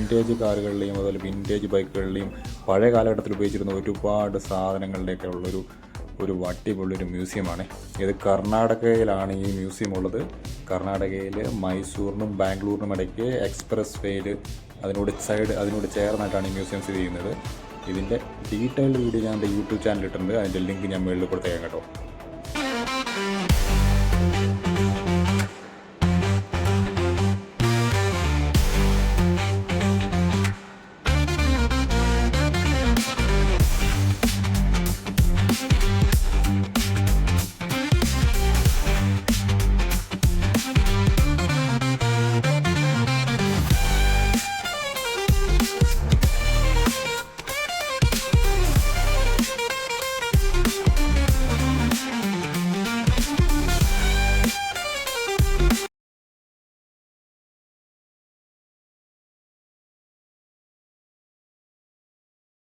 Vintage കാറുകളുടെയും അതുപോലെ vintage ബൈക്കുകളുടെയും പഴയ കാലഘട്ടത്തിൽ ഉപയോഗിച്ചിരുന്ന ഒരുപാട് സാധനങ്ങളുടെയൊക്കെ ഒരു അടിപൊളിയൊരു മ്യൂസിയമാണ്. ഇത് കർണാടകയിലാണ് ഈ മ്യൂസിയം ഉള്ളത്. കർണാടകയിൽ മൈസൂറിനും ബാംഗ്ലൂരിനും ഇടയ്ക്ക് എക്സ്പ്രസ് വേയിൽ അതിനോട് ചേർന്നിട്ടാണ് ഈ മ്യൂസിയം സ്ഥിതി ചെയ്യുന്നത്. ഇതിൻ്റെ ഡീറ്റെയിൽഡ് വീഡിയോ ഞാൻ എൻ്റെ യൂട്യൂബ് ചാനൽ ഇട്ടിട്ടുണ്ട്. അതിൻ്റെ ലിങ്ക് ഞാൻ മുകളിൽ കൊടുത്തേക്കാം കേട്ടോ.